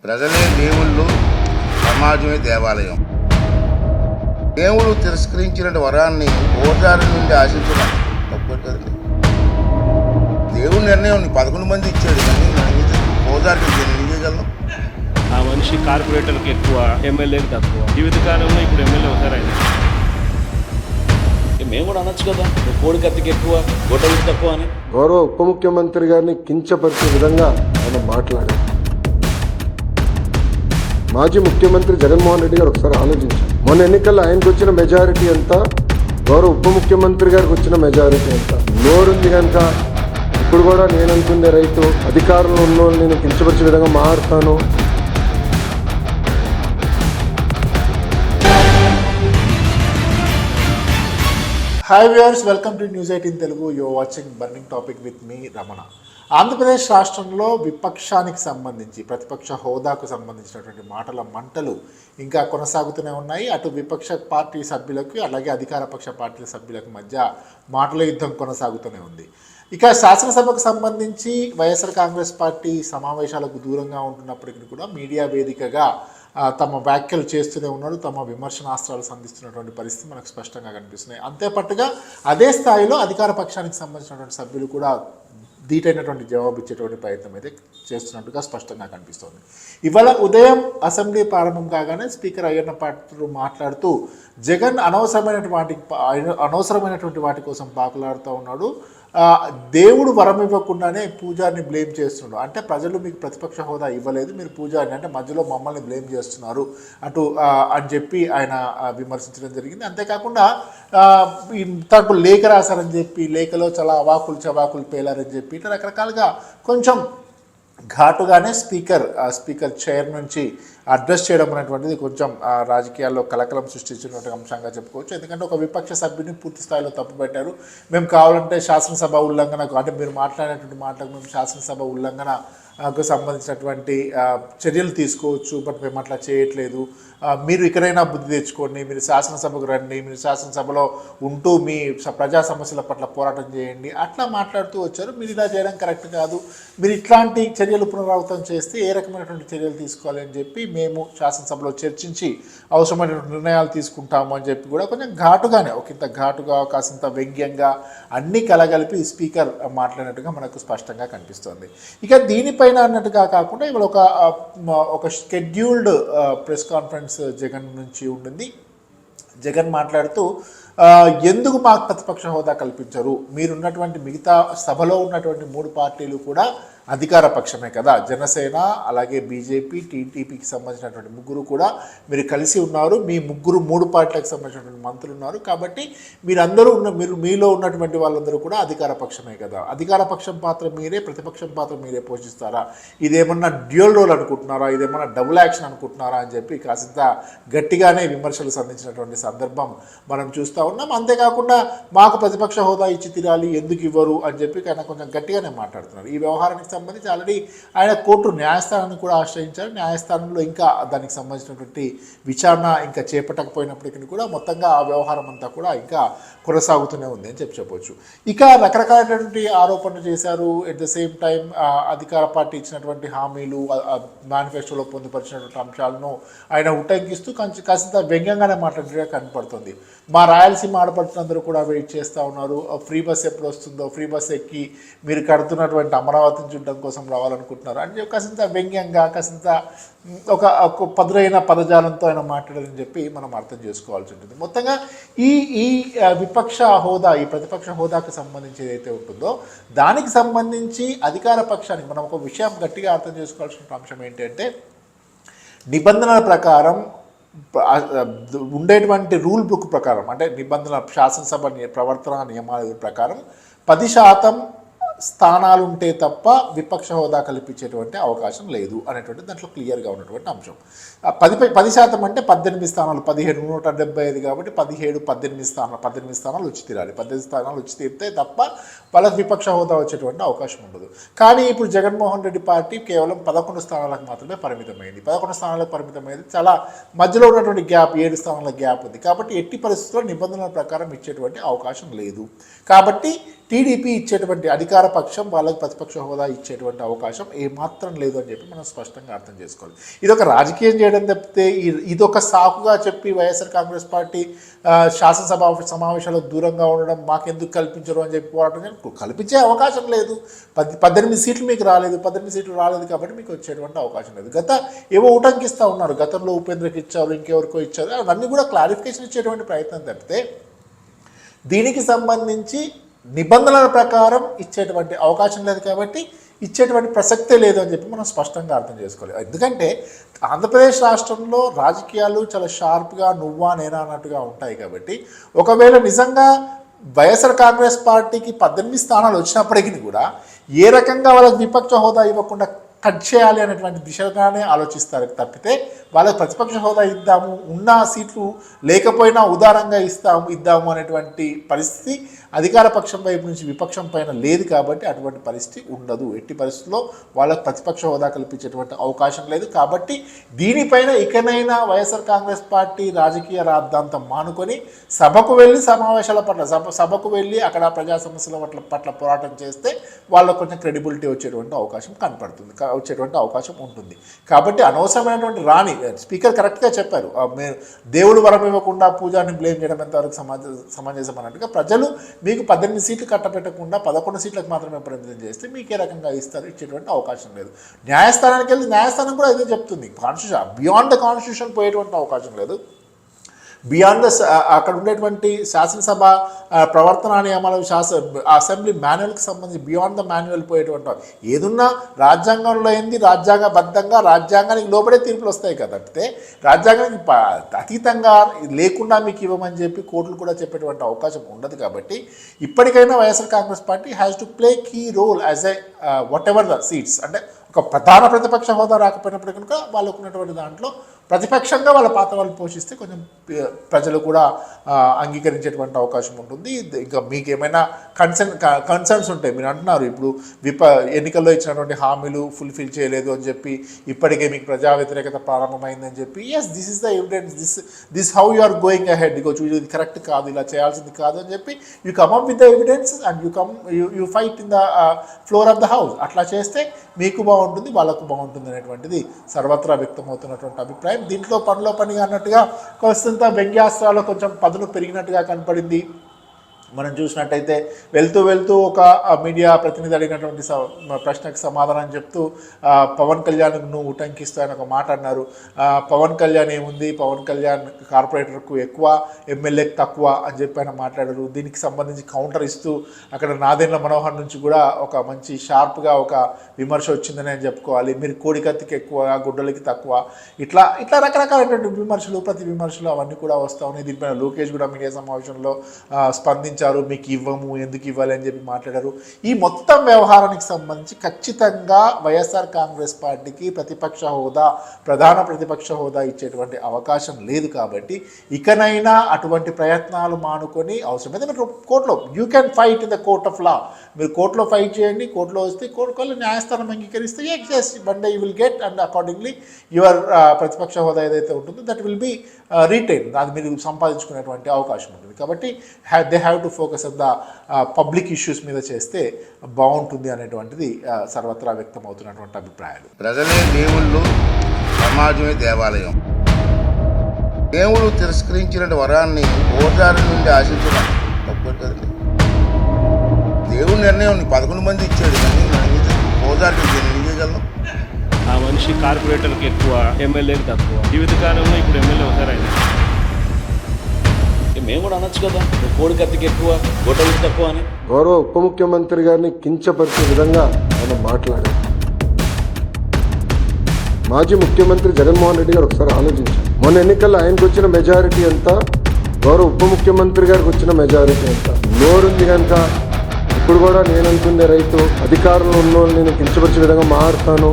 ప్రజలే దేవుళ్ళు, సమాజమే దేవాలయం. దేవుడు తిరస్కరించిన వరాన్ని ఓదారి నుండి ఆశించడం తప్పు కదండి. దేవుడి నిర్ణయం 11 మంది ఇచ్చాడు, కానీ ఓదారికి నేను ఏం చేయగలను? ఆ మనిషి కార్పొరేటర్కి ఎక్కువ, ఎమ్మెల్యేకి తక్కువ. జీవితకాలంలో ఇప్పుడు ఎమ్మెల్యే అవుతారు ఆయన. మేము కూడా అనొచ్చు కదా, కోడి కత్తికి ఎక్కువ, గొడ్డలికి తక్కువ అని. గౌరవ ఉప ముఖ్యమంత్రి గారిని కించపరిచే విధంగా ఆయన మాట్లాడారు. మాజీ ముఖ్యమంత్రి జగన్మోహన్ రెడ్డి గారు ఒకసారి ఆలోచించారు. మొన్న ఎన్నికల్లో ఆయనకు వచ్చిన మెజారిటీ ఎంత, గౌరవ ఉప ముఖ్యమంత్రి గారికి వచ్చిన మెజారిటీ ఎంత. నోరుంది కనుక ఇప్పుడు కూడా నేను అనుకునే రైతు, అధికారంలో ఉన్న వాళ్ళు నేను కించపరిచే విధంగా మారుతాను. Hi viewers, welcome to news 18 Telugu. You watching burning topic with me Ramana. Andhra Pradesh రాష్ట్రంలో విపక్షానికి సంబంధించి, ప్రతిపక్ష హోదాకు సంబంధించినటువంటి మాటల మంటలు ఇంకా కొనసాగుతూనే ఉన్నాయి. అటు విపక్ష పార్టీ సభ్యులకు, అలాగే అధికార పక్ష పార్టీల సభ్యులకు మధ్య మాటల యుద్ధం కొనసాగుతూనే ఉంది. ఇక శాసనసభకు సంబంధించి వైఎస్ఆర్ కాంగ్రెస్ పార్టీ సమావేశాలకు దూరంగా ఉంటున్నప్పటికీ కూడా మీడియా వేదికగా తమ వ్యాఖ్యలు చేస్తూనే ఉన్నారు. తమ విమర్శనాస్త్రాలు సంధిస్తున్నటువంటి పరిస్థితి మనకు స్పష్టంగా కనిపిస్తున్నాయి. అంతేపాటుగా అదే స్థాయిలో అధికార పక్షానికి సంబంధించినటువంటి సభ్యులు కూడా ధీటైనటువంటి జవాబు ఇచ్చేటువంటి ప్రయత్నం అయితే చేస్తున్నట్టుగా స్పష్టంగా కనిపిస్తోంది. ఇవాళ ఉదయం అసెంబ్లీ ప్రారంభం కాగానే స్పీకర్ అయ్యన్న పాత్రుడు మాట్లాడుతూ జగన్ అనవసరమైనటువంటి వాటి కోసం పాకులాడుతూ ఉన్నాడు. దేవుడు వరం ఇవ్వకుండానే పూజారిని బ్లేమ్ చేస్తున్నాడు. అంటే ప్రజలు మీకు ప్రతిపక్ష హోదా ఇవ్వలేదు, మీరు పూజారిని అంటే మధ్యలో మమ్మల్ని బ్లేమ్ చేస్తున్నారు అటు అని చెప్పి ఆయన విమర్శించడం జరిగింది. అంతేకాకుండా తనకు లేఖ రాశారని చెప్పి, లేఖలో చాలా అవాకులు చవాకులు పేలారని చెప్పి ఇట్లా రకరకాలుగా కొంచెం ఘాటుగానే స్పీకర్ చైర్ నుంచి అడ్రస్ చేయడం అనేటువంటిది కొంచెం రాజకీయాల్లో కలకలం సృష్టించినటువంటి అంశంగా చెప్పుకోవచ్చు. ఎందుకంటే ఒక విపక్ష సభ్యుని పూర్తి స్థాయిలో తప్పుపెట్టారు. మేము కావాలంటే శాసనసభ ఉల్లంఘనకు, అంటే మీరు మాట్లాడినటువంటి మాటలకు మేము శాసనసభ ఉల్లంఘనకు సంబంధించినటువంటి చర్యలు తీసుకోవచ్చు, బట్ మేము అట్లా చేయట్లేదు. మీరు ఇకనైనా బుద్ధి తెచ్చుకోండి, మీరు శాసనసభకు రండి, మీరు శాసనసభలో ఉంటూ మీ ప్రజా సమస్యల పట్ల పోరాటం చేయండి, అట్లా మాట్లాడుతూ వచ్చారు. మీరు ఇలా చేయడం కరెక్ట్ కాదు, మీరు ఇట్లాంటి చర్యలు పునరావృతం చేస్తే ఏ రకమైనటువంటి చర్యలు తీసుకోవాలి అని చెప్పి మేము శాసనసభలో చర్చించి అవసరమైనటువంటి నిర్ణయాలు తీసుకుంటాము అని చెప్పి కూడా కొంచెం ఘాటుగానే, ఒకంత ఘాటుగా, కాసింత వ్యంగ్యంగా అన్నీ కలగలిపి స్పీకర్ మాట్లాడినట్టుగా మనకు స్పష్టంగా కనిపిస్తోంది. ఇక దీనిపైన అన్నట్టుగా కాకుండా ఇవాళ ఒక షెడ్యూల్డ్ ప్రెస్ కాన్ఫరెన్స్ జగన్ నుంచి ఉండింది. జగన్ మాట్లాడుతూ ఎందుకు మాకు ప్రతిపక్ష హోదా కల్పించరు, మీరున్నటువంటి మిగతా సభలో ఉన్నటువంటి 3 పార్టీలు కూడా అధికార పక్షమే కదా, జనసేన అలాగే బీజేపీ టీడీపీకి సంబంధించినటువంటి 3 కూడా మీరు కలిసి ఉన్నారు, మీ 3 పార్టీలకు సంబంధించినటువంటి మంత్రులు ఉన్నారు, కాబట్టి మీరందరూ మీలో ఉన్నటువంటి వాళ్ళందరూ కూడా అధికార పక్షమే కదా, అధికార పక్షం పాత్ర మీరే, ప్రతిపక్షం పాత్ర మీరే పోషిస్తారా, ఇదేమన్నా డ్యూయల్ రోల్ అనుకుంటున్నారా, ఇదేమన్నా డబుల్ యాక్షన్ అనుకుంటున్నారా అని చెప్పి కాసింత గట్టిగానే విమర్శలు సంధించినటువంటి సందర్భం మనం చూస్తూ ఉన్నాం. అంతేకాకుండా మాకు ప్రతిపక్ష హోదా ఇచ్చి తీరాలి, ఎందుకు ఇవ్వరు అని చెప్పి ఆయన కొంచెం గట్టిగానే మాట్లాడుతున్నారు. ఈ వ్యవహారానికి సంబంధించి ఆల్రెడీ ఆయన కోర్టు న్యాయస్థానాన్ని కూడా ఆశ్రయించారు. న్యాయస్థానంలో ఇంకా దానికి సంబంధించినటువంటి విచారణ ఇంకా చేపట్టకపోయినప్పటికీ కూడా మొత్తంగా ఆ వ్యవహారం అంతా కూడా ఇంకా కొనసాగుతూనే ఉంది అని చెప్పవచ్చు. ఇక రకరకాలైనటువంటి ఆరోపణలు చేశారు. ఎట్ ద సేమ్ టైం అధికార పార్టీ ఇచ్చినటువంటి హామీలు, మేనిఫెస్టోలో పొందుపరిచినటువంటి అంశాలను ఆయన ఉటంకిస్తూ కాసింత వ్యంగ్యంగానే మాట్లాడినట్టుగా కనపడుతుంది. మా రాయలసీమ ఆడపడుతులందరూ కూడా వెయిట్ చేస్తూ ఉన్నారు, ఫ్రీ బస్ ఎప్పుడు వస్తుందో, ఫ్రీ బస్ ఎక్కి మీరు కడుతున్నటువంటి అమరావతిని చూడడం కోసం రావాలనుకుంటున్నారు అని చెప్పి కాసింత వ్యంగ్యంగా, కాసింత ఒక పదురైన పదజాలంతో ఆయన మాట్లాడారని చెప్పి మనం అర్థం చేసుకోవాల్సి ఉంటుంది. మొత్తంగా ఈ విపక్ష హోదా, ఈ ప్రతిపక్ష హోదాకు సంబంధించి ఏదైతే ఉంటుందో దానికి సంబంధించి అధికార పక్షానికి మనం ఒక విషయం గట్టిగా అర్థం చేసుకోవాల్సిన అంశం ఏంటంటే, నిబంధనల ప్రకారం ఉండేటువంటి రూల్ బుక్ ప్రకారం, అంటే నిబంధనల శాసనసభ ప్రవర్తన నియమాల ప్రకారం 10% స్థానాలు ఉంటే తప్ప విపక్ష హోదా కల్పించేటువంటి అవకాశం లేదు అనేటువంటి దాంట్లో క్లియర్గా ఉన్నటువంటి అంశం. 10% అంటే 18 స్థానాలు, 17 175 కాబట్టి 18 స్థానాలు వచ్చి తీరాలి. 18 స్థానాలు వచ్చి తీరితే తప్ప వాళ్ళకి విపక్ష హోదా వచ్చేటువంటి అవకాశం ఉండదు. కానీ ఇప్పుడు జగన్మోహన్ రెడ్డి పార్టీ కేవలం 11 స్థానాలకు మాత్రమే పరిమితమైంది. 11 స్థానాలకు పరిమితమైంది, చాలా మధ్యలో ఉన్నటువంటి గ్యాప్ 7 స్థానాల గ్యాప్ ఉంది. కాబట్టి ఎట్టి పరిస్థితుల్లో నిబంధనల ప్రకారం ఇచ్చేటువంటి అవకాశం లేదు. కాబట్టి టీడీపీ ఇచ్చేటువంటి అధికార పక్షం వాళ్ళకి ప్రతిపక్ష హోదా ఇచ్చేటువంటి అవకాశం ఏమాత్రం లేదు అని చెప్పి మనం స్పష్టంగా అర్థం చేసుకోవాలి. ఇదొక రాజకీయం చేయడం తప్పితే ఇదొక సాకుగా చెప్పి వైఎస్ఆర్ కాంగ్రెస్ పార్టీ శాసనసభ సమావేశాలకు దూరంగా ఉండడం మాకెందుకు కల్పించరు అని చెప్పి పోరాటం కల్పించే అవకాశం లేదు. 18 సీట్లు మీకు రాలేదు, 18 సీట్లు రాలేదు కాబట్టి మీకు వచ్చేటువంటి అవకాశం లేదు. ఏవో ఉటంకిస్తూ ఉన్నారు, గతంలో ఉపేంద్రకి ఇచ్చారు, ఇంకెవరికో ఇచ్చారు, అవన్నీ కూడా క్లారిఫికేషన్ ఇచ్చేటువంటి ప్రయత్నం తప్పితే దీనికి సంబంధించి నిబంధనల ప్రకారం ఇచ్చేటువంటి అవకాశం లేదు కాబట్టి ఇచ్చేటువంటి ప్రసక్తే లేదు అని చెప్పి మనం స్పష్టంగా అర్థం చేసుకోవాలి. ఎందుకంటే ఆంధ్రప్రదేశ్ రాష్ట్రంలో రాజకీయాలు చాలా షార్ప్గా నువ్వా నేనా అన్నట్టుగా ఉంటాయి కాబట్టి ఒకవేళ నిజంగా వైఎస్ఆర్ కాంగ్రెస్ పార్టీకి 18 స్థానాలు వచ్చినప్పటికీ కూడా ఏ రకంగా వాళ్ళకి విపక్ష హోదా ఇవ్వకుండా కట్ చేయాలి అనేటువంటి దిశగానే ఆలోచిస్తారు తప్పితే వాళ్ళకి ప్రతిపక్ష హోదా ఇద్దాము, ఉన్న సీట్లు లేకపోయినా ఉదారంగా ఇద్దాము అనేటువంటి పరిస్థితి అధికార పక్షం వైపు నుంచి విపక్షం పైన లేదు కాబట్టి అటువంటి పరిస్థితి ఉండదు. ఎట్టి పరిస్థితుల్లో వాళ్ళకు ప్రతిపక్ష హోదా కల్పించేటువంటి అవకాశం లేదు. కాబట్టి దీనిపైన ఇకనైనా వైఎస్ఆర్ కాంగ్రెస్ పార్టీ రాజకీయ రాద్ధాంతం మానుకొని సభకు వెళ్ళి సమావేశాల పట్ల సభకు వెళ్ళి అక్కడ ప్రజా సమస్యల పట్ల పోరాటం చేస్తే వాళ్ళకు కొంచెం క్రెడిబిలిటీ వచ్చేటువంటి అవకాశం కనపడుతుంది, వచ్చేటువంటి అవకాశం ఉంటుంది. కాబట్టి అనవసరమైనటువంటి రాని స్పీకర్ కరెక్ట్గా చెప్పారు, దేవుడు వరం ఇవ్వకుండా పూజాని బ్లేమ్ చేయడం ఎంతవరకు సమంజసం అన్నట్టుగా ప్రజలు మీకు 18 సీట్లు కట్టపెట్టకుండా 11 సీట్లకు మాత్రమే పరిమితం చేస్తే మీకు ఏ రకంగా ఇచ్చేటువంటి అవకాశం లేదు. న్యాయస్థానానికి వెళ్ళి న్యాయస్థానం కూడా ఇదే చెప్తుంది, కాన్స్టిట్యూషన్ బియాండ్ ద కాన్స్టిట్యూషన్ పోయేటువంటి అవకాశం లేదు. బియాండ్ ద అక్కడ ఉండేటువంటి శాసనసభ ప్రవర్తన నియమాలు అసెంబ్లీ మాన్యువల్కి సంబంధించి బియాండ్ ద మాన్యువల్ పోయేటువంటి ఏదున్నా రాజ్యాంగంలో ఏంది రాజ్యాంగబద్ధంగా రాజ్యాంగానికి లోబడే తీర్పులు వస్తాయి కదా. అంటే రాజ్యాంగానికి అతీతంగా లేకుండా మీకు ఇవ్వమని చెప్పి కోర్టులు కూడా చెప్పేటువంటి అవకాశం ఉండదు. కాబట్టి ఇప్పటికైనా YSR Congress party has to play key role as a whatever the seats, అంటే ఒక ప్రధాన ప్రతిపక్ష హోదా రాకపోయినప్పుడు కనుక వాళ్ళకు ఉన్నటువంటి దాంట్లో ప్రతిపక్షంగా వాళ్ళ పాత్ర వాళ్ళు పోషిస్తే కొంచెం ప్రజలు కూడా అంగీకరించేటువంటి అవకాశం ఉంటుంది. ఇంకా మీకు ఏమైనా కన్సర్న్స్ ఉంటాయి, మీరు అంటున్నారు ఇప్పుడు ఎన్నికల్లో ఇచ్చినటువంటి హామీలు ఫుల్ఫిల్ చేయలేదు అని చెప్పి ఇప్పటికే మీకు ప్రజా వ్యతిరేకత ప్రారంభమైందని చెప్పి, yes this is the evidence, this how you are going ahead, ఇగో చూడు ఇది కరెక్ట్ కాదు, ఇలా చేయాల్సింది కాదు అని చెప్పి you come up with the evidence and you fight in the floor of the house. అట్లా చేస్తే మీకు బాగుంటుంది, వాళ్ళకు బాగుంటుంది అనేటువంటిది సర్వత్రా వ్యక్తమవుతున్నటువంటి అభిప్రాయం. దీంట్లో పనిలో పనిగా అన్నట్టుగా కొంత వ్యంగ్యాస్త్రాలు కొంచెం పదును పెరిగినట్టుగా కనపడింది. మనం చూసినట్టయితే వెళ్తూ ఒక మీడియా ప్రతినిధి అడిగినటువంటి ప్రశ్నకు సమాధానం చెప్తూ పవన్ కళ్యాణ్ నువ్వు ఉటంకిస్తూ ఆయన ఒక మాట అన్నారు. పవన్ కళ్యాణ్ ఏముంది, పవన్ కళ్యాణ్ కార్పొరేటర్కు ఎక్కువ ఎమ్మెల్యేకి తక్కువ అని చెప్పి ఆయన మాట్లాడారు. దీనికి సంబంధించి కౌంటర్ ఇస్తూ అక్కడ నాదెండ్ల మనోహర్ నుంచి కూడా ఒక మంచి షార్ప్గా ఒక విమర్శ వచ్చిందని అని చెప్పుకోవాలి. మీరు కోడికత్తికి ఎక్కువ, గుడ్డలకి తక్కువ, ఇట్లా రకరకాలైనటువంటి విమర్శలు, ప్రతి విమర్శలు అవన్నీ కూడా వస్తూ ఉన్నాయి. దీనిపైన లోకేష్ కూడా మీడియా సమావేశంలో స్పందించారు, మీకు ఇవ్వము, ఎందుకు ఇవ్వాలి అని చెప్పి మాట్లాడారు. ఈ మొత్తం వ్యవహారానికి సంబంధించి ఖచ్చితంగా వైఎస్ఆర్ కాంగ్రెస్ పార్టీకి ప్రతిపక్ష హోదా, ప్రధాన ప్రతిపక్ష హోదా ఇచ్చేటువంటి అవకాశం లేదు. కాబట్టి ఇకనైనా అటువంటి ప్రయత్నాలు మానుకొని అవసరమైతే మీరు కోర్టులో you can fight in the court of law, మీరు కోర్టులో ఫైట్ చేయండి. కోర్టులో వస్తే కోర్టులో న్యాయస్థానం అంగీకరిస్తే yes one day you will get and accordingly your ప్రతిపక్ష హోదా ఏదైతే ఉంటుందో దట్ విల్ బి రిటైన్, అది మీరు సంపాదించుకునేటువంటి అవకాశం ఉంటుంది. కాబట్టి they have to focus on the public issues మీద చేస్తే బాగుంటుంది అనేటువంటిది సర్వత్రా వ్యక్తమవుతున్నటువంటి అభిప్రాయాలు. ప్రజలే దేవుళ్ళు, సమాజమే దేవాలయం. దేవుడు తిరస్కరించిన వరాన్ని ఓటారి నుండి ఆశించడం తప్పు కదండి. దేవుడి నిర్ణయం 11 మంది ఇచ్చాడు, కానీ ఓదారికి ఏం చేయగలం? ఆ మనిషి కార్పొరేటర్కి ఎక్కువ, ఎమ్మెల్యేకి తక్కువ. జీవితకాలంలో ఇప్పుడు ఎమ్మెల్యే అవుతారు ఆయన. మేము కూడా అనొచ్చు కదా, కోడికత్తికి ఎక్కువ, గొడ్డలికి తక్కువ అని. గౌరవ ఉప ముఖ్యమంత్రి గారిని కించపరిచే విధంగా ఆయన మాట్లాడారు. మాజీ ముఖ్యమంత్రి జగన్మోహన్ రెడ్డి గారు ఒకసారి ఆలోచించారు. మొన్న ఎన్నికల్లో ఆయనకు వచ్చిన మెజారిటీ ఎంత, గౌరవ ఉప ముఖ్యమంత్రి గారికి వచ్చిన మెజారిటీ ఎంత. నోరుంది కనుక ఇప్పుడు కూడా నేను అనుకునే రైతు అధికారంలో ఉన్న నేను కించపరిచే విధంగా మారుతాను,